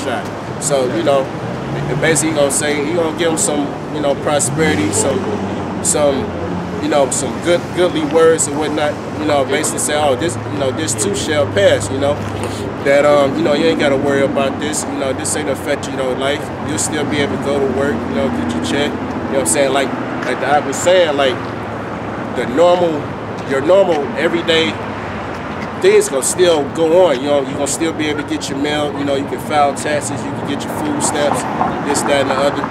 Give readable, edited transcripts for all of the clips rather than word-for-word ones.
shot. So, you know, basically he gonna say, he gonna give them some, you know, prosperity, some you know, some goodly words and whatnot, you know, basically say, oh, this, you know, this too shall pass, you know, that, you know, you ain't got to worry about this, you know, this ain't affect, you know, life, you'll still be able to go to work, you know, get your check, you know what I'm saying, like I was saying, like, your normal, everyday things gonna still go on, you know, you're gonna still be able to get your mail, you know, you can file taxes, you can get your food stamps, this, that, and the other.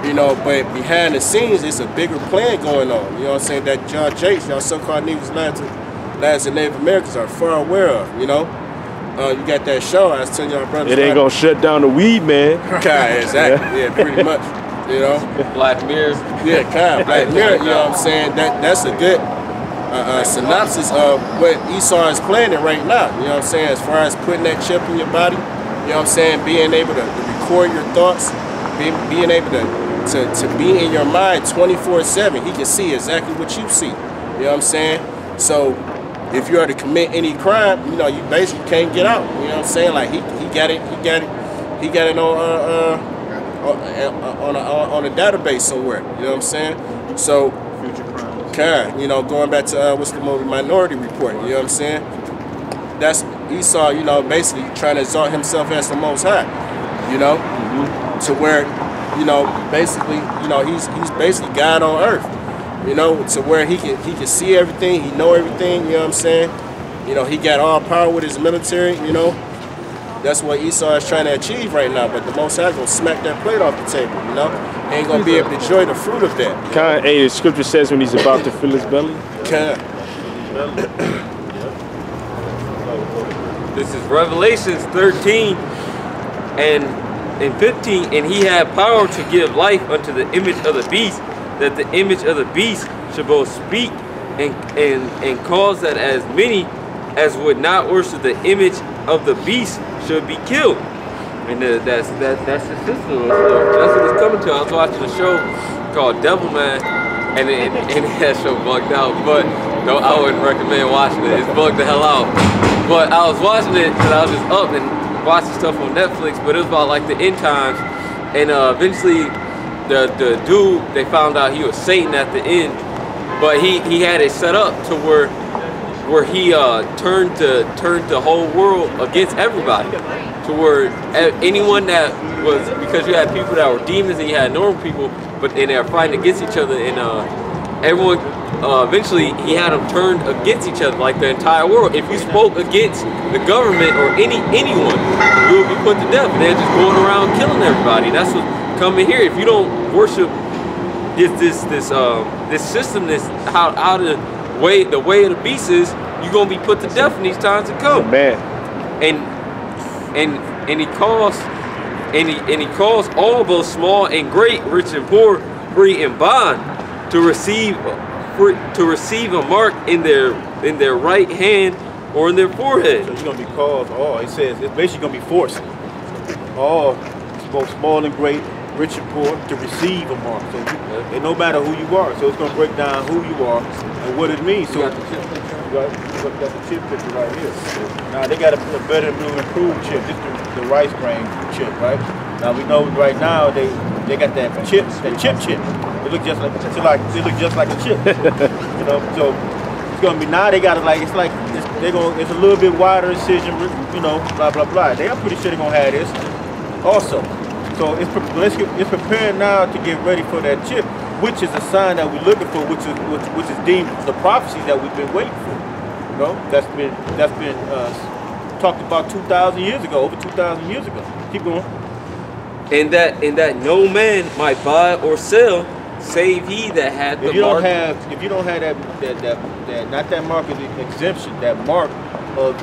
You know, but behind the scenes, it's a bigger plan going on. You know what I'm saying? That John Jakes, y'all so-called niggas, lads and Native Americans are far aware of, you know? You got that show, I was telling y'all brothers. It ain't gonna shut down the weed, man. Exactly, yeah, pretty much, you know? Black Mirror. Yeah, Black Mirror, you know what I'm saying? That's a good synopsis of what Esau is planning right now, you know what I'm saying? As far as putting that chip in your body, you know what I'm saying? Being able to record your thoughts, being able to be in your mind 24/7. He can see exactly what you see. You know what I'm saying? So if you are to commit any crime, you know, you basically can't get out. You know what I'm saying? Like he got it on a database somewhere. You know what I'm saying? So Future crimes. you know, going back to what's the movie Minority Report, you know what I'm saying? That's Esau, you know, basically trying to exalt himself as the Most High, you know, to where, you know, basically, you know, he's basically God on earth, you know, to where he can see everything, he know everything, you know what I'm saying? You know, he got all power with his military, you know. That's what Esau is trying to achieve right now, but the Most High gonna smack that plate off the table, you know? Ain't gonna be able to enjoy the fruit of that. Hey, the scripture says when he's about to fill his belly. This is Revelations 13 and 15, and he had power to give life unto the image of the beast, that the image of the beast should both speak and cause that as many as would not worship the image of the beast should be killed. And that's the system. That's what it's coming to. I was watching a show called Devilman, and that show bugged out, but no, I wouldn't recommend watching it. It's bugged the hell out. But I was watching it because I was just up and watching stuff on Netflix, but it was about like the end times, and eventually the dude, they found out he was Satan at the end, but he had it set up to where he turned the whole world against everybody, to where anyone that was, because you had people that were demons and you had normal people, and they were fighting against each other, and everyone eventually he had them turned against each other, like the entire world. If you spoke against the government or anyone, you would be put to death. They're just going around killing everybody. That's what's coming here. If you don't worship this system, how the way of the beast is, you're gonna be put to death in these times to come. Man. And he calls all, both small and great, rich and poor, free and bond, to receive a mark in their right hand or in their forehead. So you're gonna be called all. It says it's basically gonna be forced. All, both small and great, rich and poor, to receive a mark. So and no matter who you are, so it's gonna break down who you are and what it means. So you got the chip picture right here. Now they got a better new improved chip. This is the rice grain chip, right? Now we know right now they got that chip. It looks just like a chip. You know, so it's gonna be, now they got it like, it's a little bit wider incision, you know, blah blah blah. They are pretty sure they're gonna have this also. So it's preparing now to get ready for that chip, which is a sign that we're looking for, which is deemed the prophecy that we've been waiting for. You know, that's been talked about 2,000 years ago, over 2,000 years ago. Keep going. And that no man might buy or sell, save he that had the mark. If you don't have that not that mark of exemption, that mark of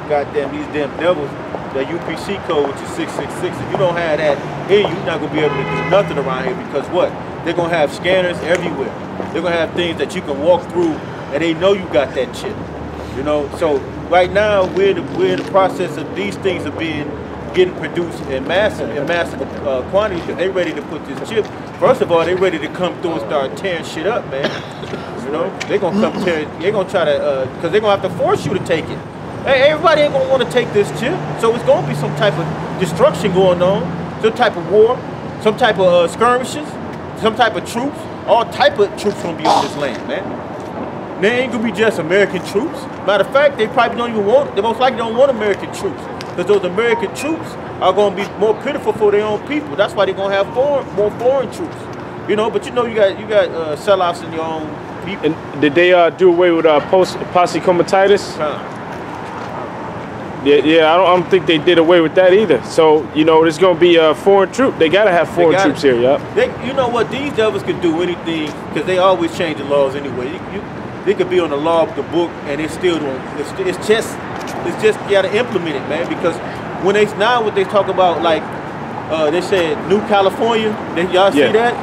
goddamn these damn devils, the UPC code, which is 666. If you don't have that in you, you're not gonna be able to do nothing around here, because what? They're gonna have scanners everywhere. They're gonna have things that you can walk through, and they know you got that chip. You know, so right now we're in the process of these things getting produced in massive quantities, because they're ready to put this chip. First of all, they're ready to come through and start tearing shit up, man. You know, they're gonna come tear. They're gonna try to, because they're gonna have to force you to take it. Hey, everybody ain't gonna want to take this chip, so it's gonna be some type of destruction going on, some type of war, some type of skirmishes, some type of troops. All type of troops gonna be on this land, man. They ain't gonna be just American troops. Matter of fact, they probably don't even want. They most likely don't want American troops, because those American troops are gonna be more pitiful for their own people. That's why they're gonna have more foreign troops. You know, but you know you got sellouts in your own people. And did they do away with posse comitatus? Yeah, I don't think they did away with that either. So, you know, there's going to be a foreign troop. They got to have foreign troops here, yeah. You know what? These devils could do anything because they always change the laws anyway. They could be on the law of the book and it still don't. It's just you got to implement it, man. Because when what they talk about, like they said New California. Y'all see that?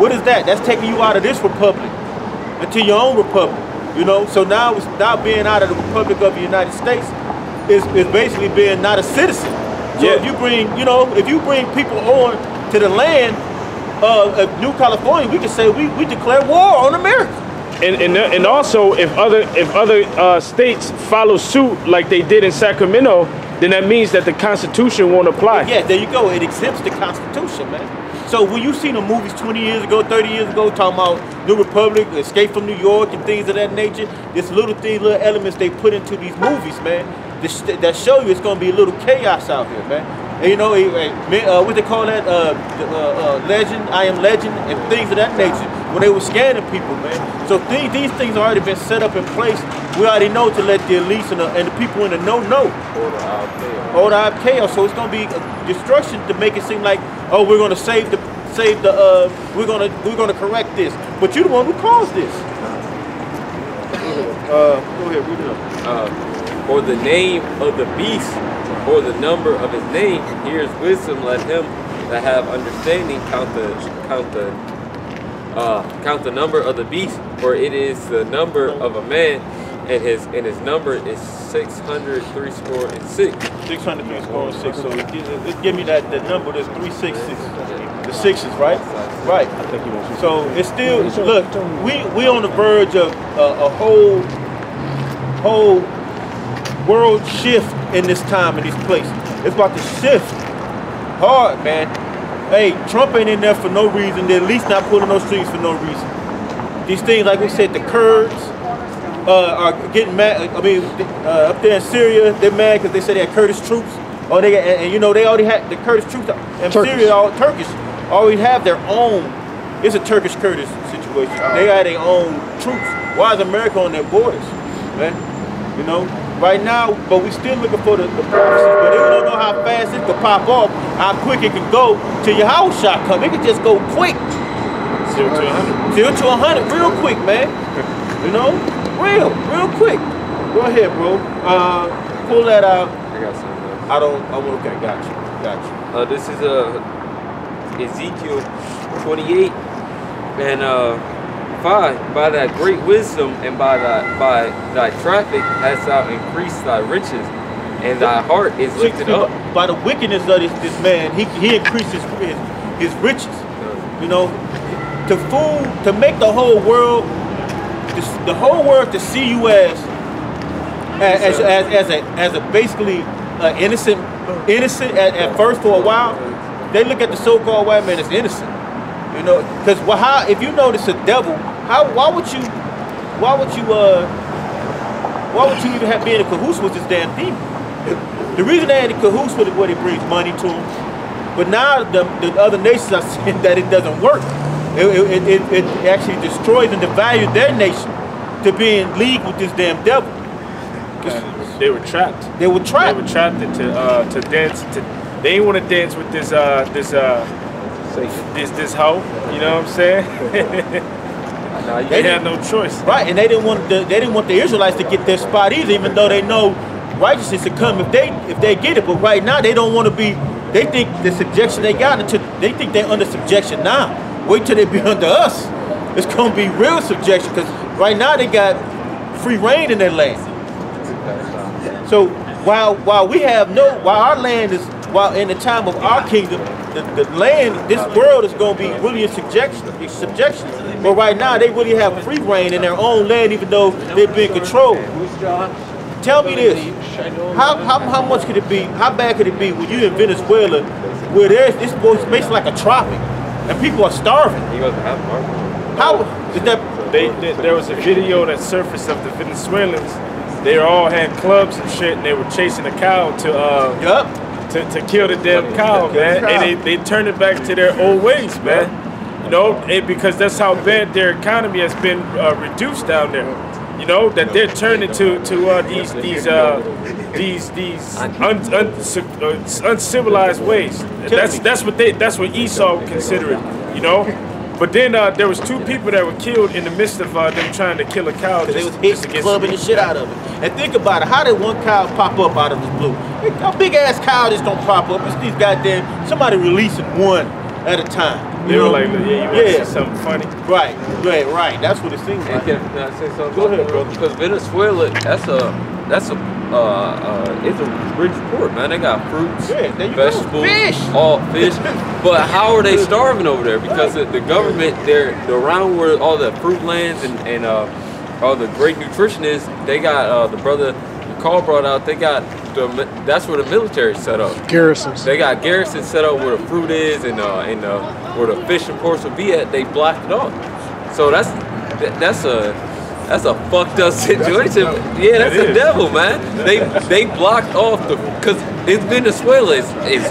What is that? That's taking you out of this republic into your own republic. You know. So now being out of the Republic of the United States. Is basically being not a citizen. So if you bring people on to the land of New California, we can say we declare war on America. And also if other states follow suit like they did in Sacramento, then that means that the Constitution won't apply. Yeah, there you go. It exempts the Constitution, man. So when you seen the movies 20 years ago, 30 years ago, talking about New Republic, Escape from New York, and things of that nature, this little elements they put into these movies, man. That show you it's gonna be a little chaos out here, man. And you know, what they call that? Legend, I Am Legend, and things of that nature. When they were scanning people, man. So these things already been set up in place. We already know to let the elites and the people in the know. Order out chaos. So it's gonna be destruction to make it seem like, oh, we're gonna we're gonna correct this. But you're the one who caused this. Go ahead, read it up. Or the name of the beast, or the number of his name. Here's wisdom. Let him that have understanding count the number of the beast, for it is the number of a man, and his number is 636. 636. So it give me that the number that's 366. The sixes, right? Right. I think he wants. So it's still look. We on the verge of a whole world shift in this time in this place. It's about to shift hard, man. Hey, Trump ain't in there for no reason. They're at least not pulling those strings for no reason. These things, like we said, the Kurds are getting mad. I mean, up there in Syria, they're mad because they say they had Kurdish troops. Or and you know, they already had the Kurdish troops in Syria, all Turkish, already have their own. It's a Turkish-Kurdish situation. They have their own troops. Why is America on their borders, man? You know? Right now, but we still looking for the prophecies, but they don't know how fast it could pop off, how quick it can go till your house shot come. It can just go quick. 0 to 100. 0 to 100, real quick, man. You know, real quick. Go ahead, bro. Pull that out. I got something. Okay, got you. This is Ezekiel 28 and 5. By thy great wisdom and by thy traffic hast thou increased thy riches, and thy heart is lifted up. By the wickedness of this man, he increased his riches. You know, to make the whole world to see you as a basically innocent at first for a while. They look at the so-called white man as innocent. You know, because if you notice a devil, why would you even have been in cahoots with this damn demon? The reason they ain't in cahoots with it, what it brings money to them. But now the other nations are saying that it doesn't work. It actually destroys and devalues their nation to be in league with this damn devil. They were trapped. They were trapped. They were trapped to dance. They didn't want to dance with this hoe. You know what I'm saying? They had no choice. Right, and they didn't want the Israelites to get their spot either, even though they know righteousness to come if they get it. But right now they don't want to be. They think the subjection they got they think they're under subjection now. Wait till they be under us. It's gonna be real subjection because right now they got free reign in their land. So while our land is in the time of our kingdom, the land, this world is gonna be really in subjection. But right now they really have free reign in their own land, even though they're being controlled. Tell me this: how much could it be? How bad could it be when you in Venezuela, where it's basically like a tropic, and people are starving? He doesn't have How is that? There was a video that surfaced of the Venezuelans. They all had clubs and shit, and they were chasing a cow to kill the damn cow, man. And they turned it back to their old ways, man. You know, because that's how bad their economy has been reduced down there. You know, that they're turning to these uncivilized ways. That's what Esau would consider it. You know. But then there was 2 people that were killed in the midst of them trying to kill a cow. They was clubbing the shit out of it. And think about it, how did one cow pop up out of the blue? A big ass cow just don't pop up. It's these goddamn somebody releasing one at a time. They were like, yeah, you want to see something funny? Right. That's what it seems like. Can I say something? Go ahead, bro. Because Venezuela, it's a rich port, man. They got fruits, vegetables, all fish. But how are they starving over there? Because the government, they're around where all the fruit lands and all the great nutrition is. They got the brother Carl brought out. They got that's where the military set up. Garrisons. They got garrisons set up where the fruit is and where the fishing ports will be at. They blocked it off. So that's a fucked up situation. Yeah, that's the devil, man. They blocked off because it's Venezuela. It's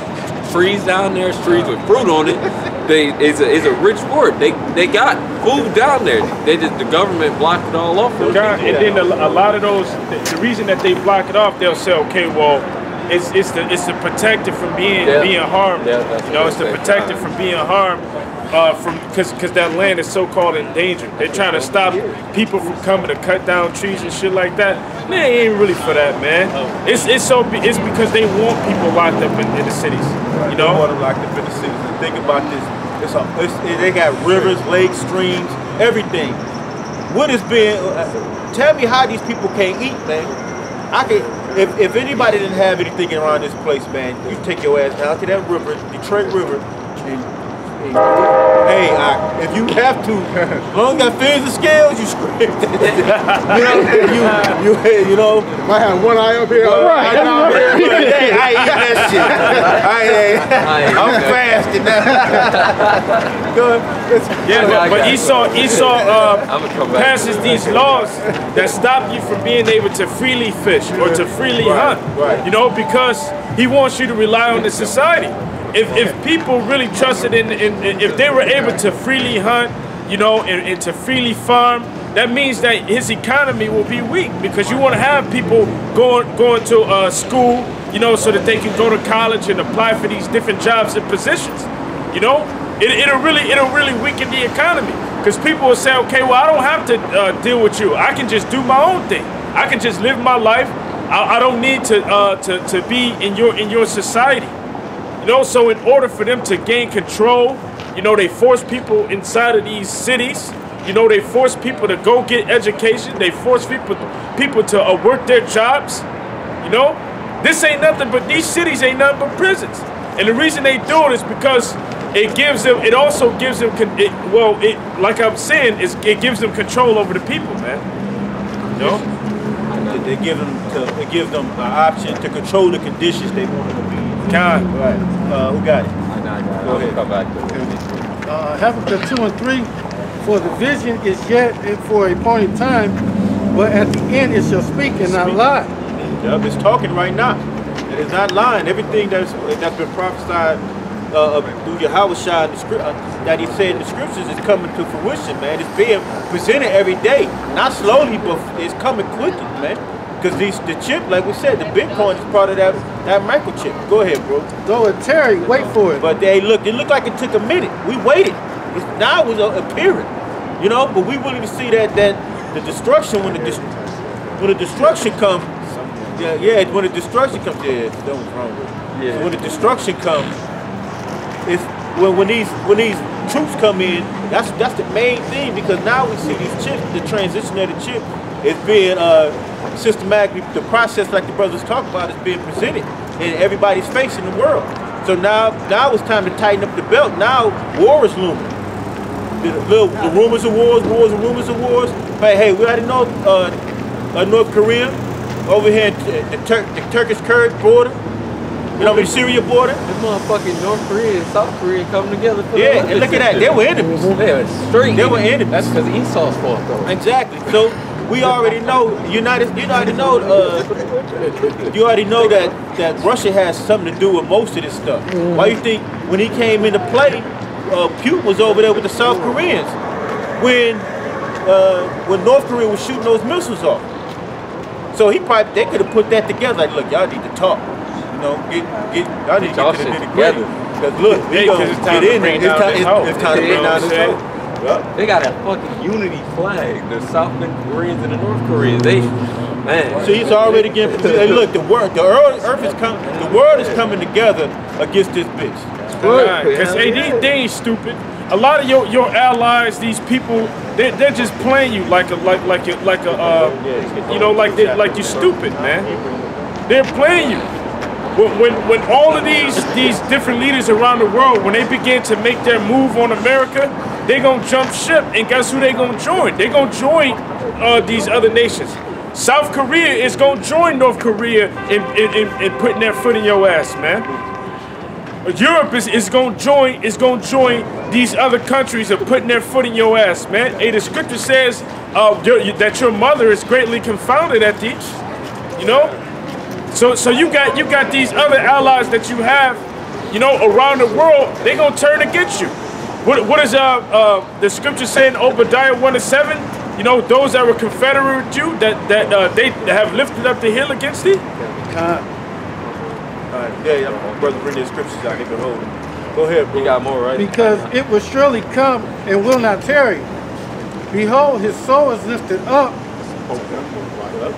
trees down there, trees with fruit on it. It's a rich port. They got food down there. The government blocked it all off. And then a lot of those, the reason that they block it off, they'll say, okay, well, it's to protect it from being harmed. Yeah, you know, it's to protect it from being harmed. Because that land is so-called endangered. They're trying to stop people from coming to cut down trees and shit like that. Man, it ain't really for that, man. It's because they want people locked up in the cities. You know? They want them locked up in the cities. And think about this. They got rivers, lakes, streams, everything. What has been? Tell me how these people can't eat, man. If anybody didn't have anything around this place, man, you take your ass down to that river, Detroit River, hey, if you have to, as long as you got fins and scales, you scrape that. You know, Might have one eye up here. right. Hey, I eat that shit. I'm fasting now. Yeah, but Esau passes these laws that stop you from being able to freely fish or to freely hunt. Right. You know, because he wants you to rely on the society. If people really trusted if they were able to freely hunt, you know, and to freely farm, that means that his economy will be weak because you want to have people going to school, you know, so that they can go to college and apply for these different jobs and positions. You know, it'll really weaken the economy because people will say, okay, well, I don't have to deal with you. I can just do my own thing. I can just live my life. I don't need to be in your society. You know, so in order for them to gain control, you know, they force people inside of these cities. You know, they force people to go get education. They force people to work their jobs. You know, this ain't nothing but, these cities ain't nothing but prisons. And the reason they do it is because it also gives them, like I'm saying, it gives them control over the people, man. You know? It gives them an option to control the conditions they want them to be. God. Right. Who got it? Go ahead. Come back to Habakkuk 2 and 3, for the vision is yet for a point in time, but at the end it shall speak and not lie. Yep, it's talking right now. It is not lying. Everything that's been prophesied through Yahweh that he said in the scriptures is coming to fruition, man. It's being presented every day. Not slowly, but it's coming quickly, man. Because the chip, like we said, the Bitcoin is part of that microchip. Go ahead, bro. Though it tarry, wait for it. But it looked like it took a minute. We waited. Now it was appearing, you know. But we willing to see that the destruction when the destruction comes. Yeah. When the destruction comes, that was wrong with it. Yeah. So when the destruction comes, it's when these troops come in. That's the main thing, because now we see these chips. The transition of the chip is being systematically, the process like the brothers talk about is being presented in everybody's face in the world. So now it's time to tighten up the belt. Now war is looming. The rumors of wars and rumors of wars. Hey, we already know North Korea over here at the Turkish Kurd border, you know, the Syria border. This motherfucking North Korea and South Korea coming together. For Yeah, and look at that. They were enemies. They were straight. They were enemies. That's because Esau's fault, though. Exactly. So we already know you already know that Russia has something to do with most of this stuff. Why you think when he came into play, Putin was over there with the South Koreans when North Korea was shooting those missiles off? So they could have put that together. Like, look, y'all need to talk. You know, y'all need to get to the nitty-gritty. Because look, we gonna get in there. It's time to bring down this hole. Yep. They got a fucking unity flag. The South Koreans and the North Koreans. They, man. See, it's already getting. Hey, look, the world is coming together against this bitch. Because they ain't stupid. A lot of your allies, these people, they're just playing you like you're stupid, man. They're playing you. When all of these different leaders around the world, when they begin to make their move on America, they gonna jump ship, and guess who they gonna join? They gonna join these other nations. South Korea is gonna join North Korea in putting their foot in your ass, man. Europe is gonna join these other countries of putting their foot in your ass, man. Hey, the scripture says that your mother is greatly confounded at these, you know. So you got these other allies that you have, you know, around the world. They gonna turn against you. What is the scripture saying? Obadiah 1:7. You know, those that were confederate with you, that they have lifted up the hill against thee. Yeah, brother, bring the scriptures out. They can hold it. Go ahead, bro. You got more, right? Because it will surely come and will not tarry. Behold, his soul is lifted up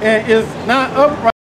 and is not upright.